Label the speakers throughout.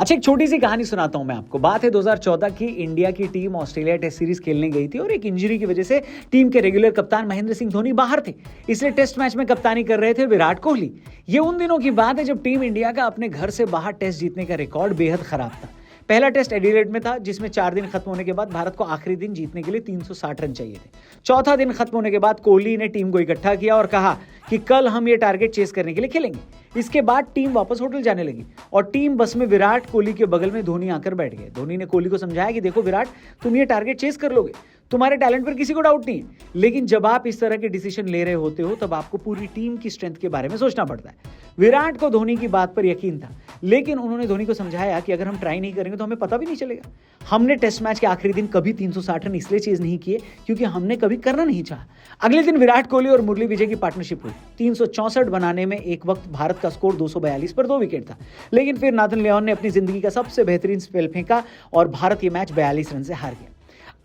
Speaker 1: अच्छा, एक छोटी सी कहानी सुनाता हूं मैं आपको। बात है 2014 की। इंडिया की टीम ऑस्ट्रेलिया टेस्ट सीरीज खेलने गई थी और एक इंजरी की वजह से टीम के रेगुलर कप्तान महेंद्र सिंह धोनी बाहर थे, इसलिए टेस्ट मैच में कप्तानी कर रहे थे विराट कोहली। ये उन दिनों की बात है जब टीम इंडिया का अपने घर से बाहर टेस्ट जीतने का रिकॉर्ड बेहद खराब था। पहला टेस्ट एडिलेड में था, जिसमें 4 दिन खत्म होने के बाद भारत को आखिरी दिन जीतने के लिए 360 रन चाहिए थे। चौथा दिन खत्म होने के बाद कोहली ने टीम को इकट्ठा किया और कहा कि कल हम ये टारगेट चेस करने के लिए खेलेंगे। इसके बाद टीम वापस होटल जाने लगी और टीम बस में विराट कोहली के बगल में धोनी आकर बैठ गए। धोनी ने कोहली को समझाया कि देखो विराट, तुम ये टारगेट चेस कर लोगे, तुम्हारे टैलेंट पर किसी को डाउट नहीं है, लेकिन जब आप इस तरह के डिसीजन ले रहे होते हो तब आपको पूरी टीम की स्ट्रेंथ के बारे में सोचना पड़ता है। विराट को धोनी की बात पर यकीन था, लेकिन उन्होंने धोनी को समझाया कि अगर हम ट्राई नहीं करेंगे तो हमें पता भी नहीं चलेगा। हमने टेस्ट मैच के आखिरी दिन कभी 360 रन इसलिए चेज नहीं किए क्योंकि हमने कभी करना नहीं चाहा। अगले दिन विराट कोहली और मुरली विजय की पार्टनरशिप हुई। 364 बनाने में एक वक्त भारत का स्कोर 242 पर 2 विकेट था, लेकिन फिर नाथन लियोन ने अपनी जिंदगी का सबसे बेहतरीन स्पेल फेंका और भारत ये मैच 42 रन से हार गया।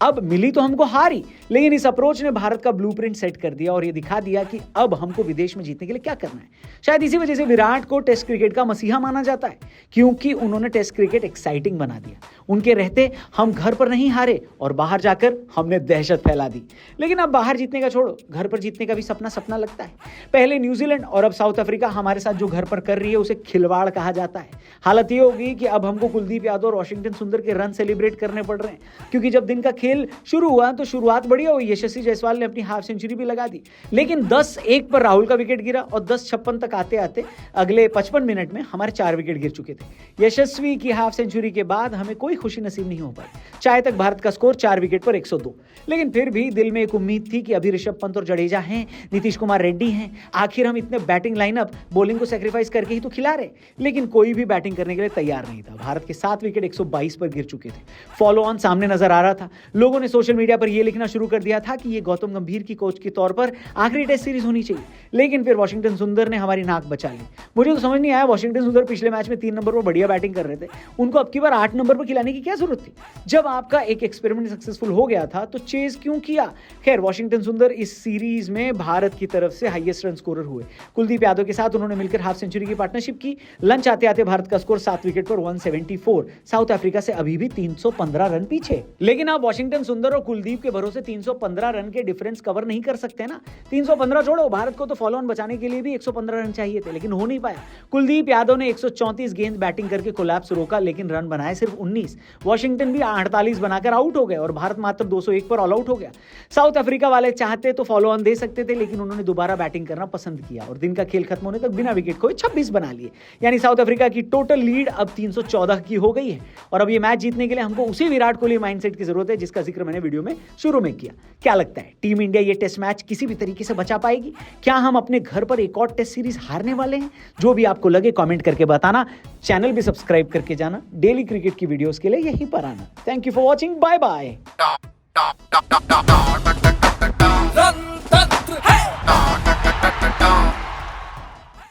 Speaker 1: अब मिली तो हमको हार ही, लेकिन इस अप्रोच ने भारत का ब्लूप्रिंट सेट कर दिया और ये दिखा दिया कि अब हमको विदेश में जीतने के लिए क्या करना है। शायद इसी वजह से विराट को टेस्ट क्रिकेट का मसीहा माना जाता है, क्योंकि उन्होंने टेस्ट क्रिकेट एक्साइटिंग बना दिया। उनके रहते हम घर पर नहीं हारे और बाहर जाकर हमने दहशत फैला दी। लेकिन अब बाहर जीतने का छोड़ो, घर पर जीतने का भी सपना लगता है। पहले न्यूजीलैंड और अब साउथ अफ्रीका हमारे साथ जो घर पर कर रही है उसे खिलवाड़ कहा जाता है। हालत ये होगी कि अब हमको कुलदीप यादव और वाशिंगटन सुंदर के रन सेलिब्रेट करने पड़ रहे हैं, क्योंकि जब दिन का खेल शुरू हुआ तो शुरुआत बढ़िया हुई। यशस्वी जायसवाल ने अपनी हाफ सेंचुरी भी लगा दी, लेकिन 10-1 पर राहुल का विकेट गिरा और 10-56 तक आते आते अगले 55 मिनट में हमारे 4 विकेट गिर चुके थे। यशस्वी की हाफ सेंचुरी के बाद हमें कोई खुशी नसीब नहीं हो पाई। चाहे तक भारत का स्कोर 4 विकेट पर 102, लेकिन फिर भी दिल में एक उम्मीद थी कि अभी ऋषभ पंत और जडेजा हैं, नीतीश कुमार रेड्डी हैं, आखिर हम इतने बैटिंग लाइनअप बॉलिंग को सेक्रीफाइस करके ही तो खिला रहे। लेकिन कोई भी बैटिंग करने के लिए तैयार नहीं था। भारत के 7 विकेट 122 पर गिर चुके थे। फॉलो ऑन सामने नजर आ रहा था। लोगों ने सोशल मीडिया पर यह लिखना शुरू कर दिया था कि ये गौतम गंभीर की कोच के तौर पर आखिरी टेस्ट सीरीज होनी चाहिए। लेकिन फिर वाशिंगटन सुंदर ने हमारी नाक बचा ली। मुझे तो समझ नहीं आया, वाशिंगटन सुंदर पिछले मैच में 3 नंबर पर बढ़िया बैटिंग कर रहे थे, उनको अब की बार 8 नंबर पर खिलाने की क्या जरूरत थी? जब आपका एक एक्सपेरिमेंट सक्सेसफुल हो गया था तो चेज क्यों किया? खैर, वाशिंगटन सुंदर इस सीरीज में भारत की तरफ से हाईएस्ट रन स्कोरर हुए। कुलदीप यादव के साथ उन्होंने मिलकर हाफ सेंचुरी की पार्टनरशिप की। लंच आते आते भारत का स्कोर 7 विकेट पर 174, साउथ अफ्रीका से अभी भी 315 रन पीछे। लेकिन आप वाशिंगटन सुंदर और कुलदीप के भरोसे 315 रन के डिफरेंस कवर नहीं कर सकते ना। 315 छोड़ो, भारत को तो फॉलो ऑन बचाने के लिए भी 115 रन चाहिए थे, लेकिन हो नहीं पाया। कुलदीप यादव ने 134 गेंद बैटिंग करके कोलैप्स रोका, लेकिन रन बनाए सिर्फ 19। वाशिंगटन भी 48 बनाकर आउट हो गए और भारत मात्र 201 पर ऑल आउट हो गया। साउथ अफ्रीका वाले चाहते तो फॉलो ऑन दे सकते थे, लेकिन उन्होंने दोबारा बैटिंग करना पसंद किया और दिन का खेल खत्म होने तक बिना विकेट खोए 26 बना लिए। यानी साउथ अफ्रीका की टोटल लीड अब 314 की हो गई है और अब ये मैच जीतने के लिए हमको उसी विराट कोहली माइंडसेट की जरूरत है जिसका जिक्र मैंने वीडियो में शुरू में किया। क्या लगता है, टीम इंडिया ये टेस्ट मैच किसी भी तरीके से बचा पाएगी? क्या हम अपने घर पर एक और टेस्ट सीरीज हारने वाले हैं? जो भी आपको लगे कमेंट करके बताना। चैनल भी सब्सक्राइब करके जाना। डेली क्रिकेट की वीडियोस के लिए यहीं पर आना। Thank you for watching. Bye bye.